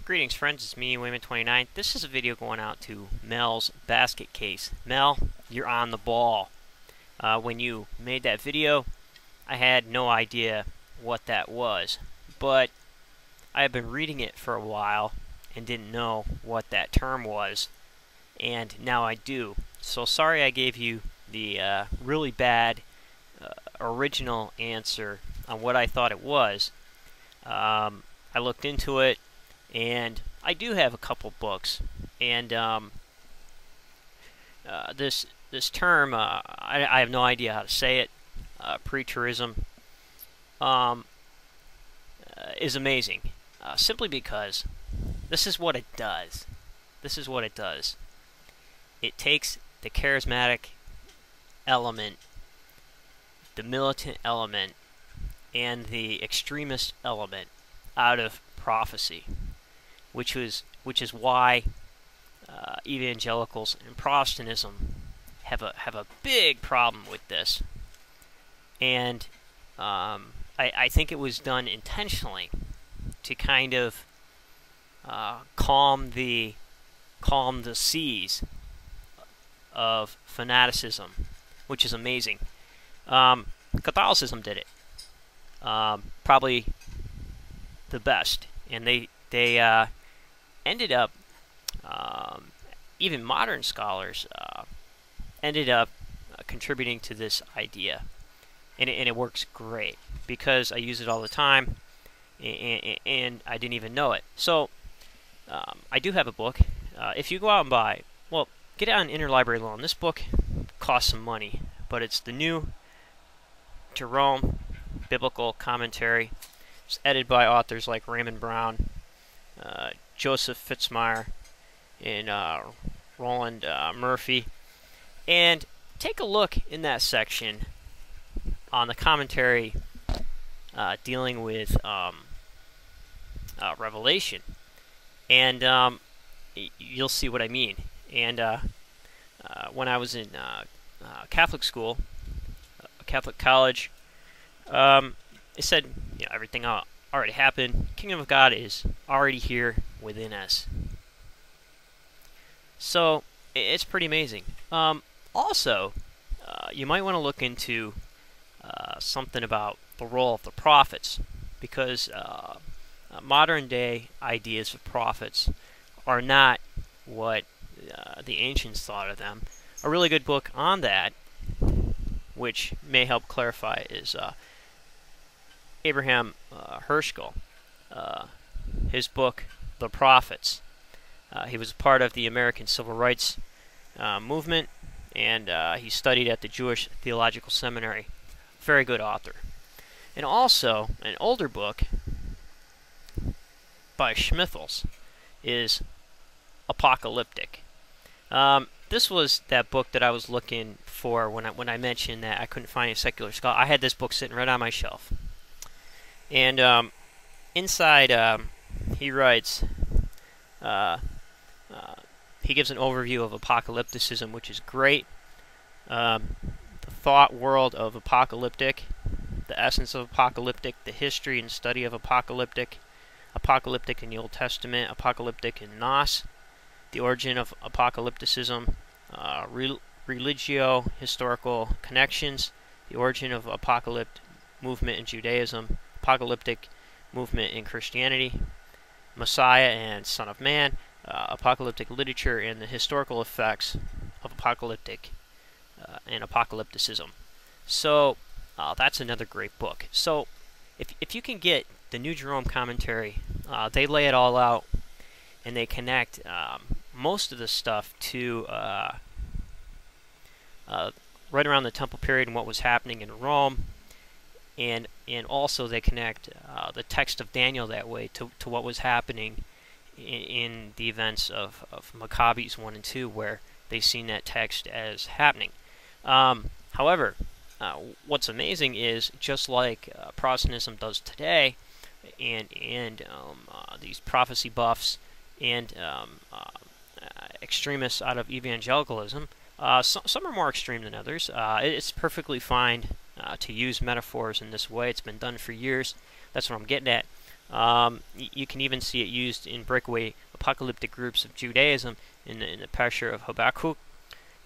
Greetings friends, it's me, wayman29. This is a video going out to Mel's basket case. Mel, you're on the ball. When you made that video, I had no idea what that was, but I have been reading it for a while and didn't know what that term was, and now I do. So sorry I gave you the really bad original answer on what I thought it was. I looked into it, and I do have a couple books, and this term, I have no idea how to say it. Preterism is amazing, simply because this is what it does. This is what it does. It takes the charismatic element, the militant element, and the extremist element out of prophecy, which is why evangelicals and Protestantism have a big problem with this, and I think it was done intentionally to kind of calm the seas of fanaticism, which is amazing. Catholicism did it probably the best, and they ended up, even modern scholars ended up contributing to this idea, and it works great because I use it all the time, and I didn't even know it. So I do have a book. If you go out and buy, well, get it on interlibrary loan. This book costs some money, but it's the new Jerome biblical commentary. It's edited by authors like Raymond Brown, Joseph Fitzmyer, and Roland Murphy. And take a look in that section on the commentary dealing with Revelation, and you'll see what I mean. And when I was in Catholic school, Catholic college, it said, you know, everything already happened. Kingdom of God is already here within us. So it's pretty amazing. Also, you might want to look into something about the role of the prophets, because modern day ideas of prophets are not what the ancients thought of them. A really good book on that, which may help clarify, is Abraham Herschel, his book, The Prophets. He was part of the American Civil Rights Movement, and he studied at the Jewish Theological Seminary. Very good author. And also, an older book by Schmithels is Apocalyptic. This was that book that I was looking for when I mentioned that I couldn't find a secular scholar. I had this book sitting right on my shelf. And inside, he writes, he gives an overview of Apocalypticism, which is great. The thought world of apocalyptic, the essence of apocalyptic, the history and study of apocalyptic, apocalyptic in the Old Testament, apocalyptic in Nos, the origin of apocalypticism, religio-historical connections, the origin of apocalyptic movement in Judaism, apocalyptic movement in Christianity, Messiah and Son of Man, apocalyptic literature, and the historical effects of apocalyptic and apocalypticism. So that's another great book. So if you can get the new Jerome commentary, they lay it all out, and they connect most of the stuff to right around the Temple period and what was happening in Rome, and also they connect the text of Daniel that way to what was happening in the events of Maccabees 1 and 2, where they've seen that text as happening. However, what's amazing is, just like Protestantism does today, and these prophecy buffs and extremists out of evangelicalism, some are more extreme than others. It's perfectly fine to use metaphors in this way. It's been done for years. That's what I'm getting at. You can even see it used in breakaway apocalyptic groups of Judaism in the Pesher of Habakkuk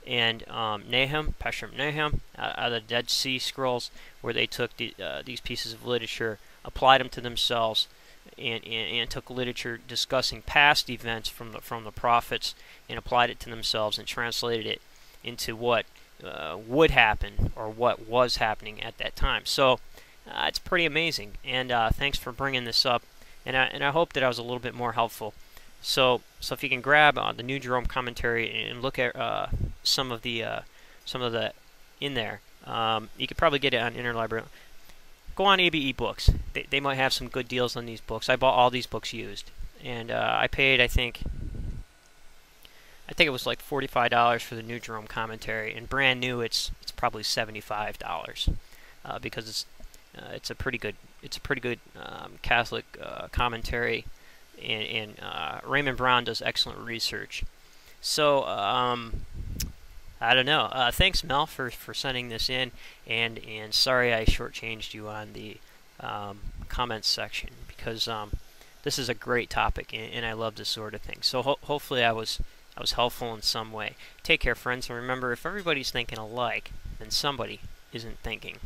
and Nahum, Pesher Nahum, out of the Dead Sea Scrolls, where they took these pieces of literature, applied them to themselves, and took literature discussing past events from the prophets and applied it to themselves and translated it into what would happen or what was happening at that time. So it's pretty amazing, and thanks for bringing this up, and I hope that I was a little bit more helpful. So if you can grab the New Jerome commentary and look at some of the in there, you could probably get it on Interlibrary. Go on ABE Books. They might have some good deals on these books. I bought all these books used, and I paid I think it was like $45 for the New Jerome commentary, and brand new it's probably $75 because it's a pretty good Catholic commentary, and Raymond Brown does excellent research. So I don't know. Thanks, Mel, for sending this in, and sorry I shortchanged you on the comments section, because this is a great topic, and I love this sort of thing. So hopefully I was helpful in some way. Take care, friends, and remember, if everybody's thinking alike, then somebody isn't thinking.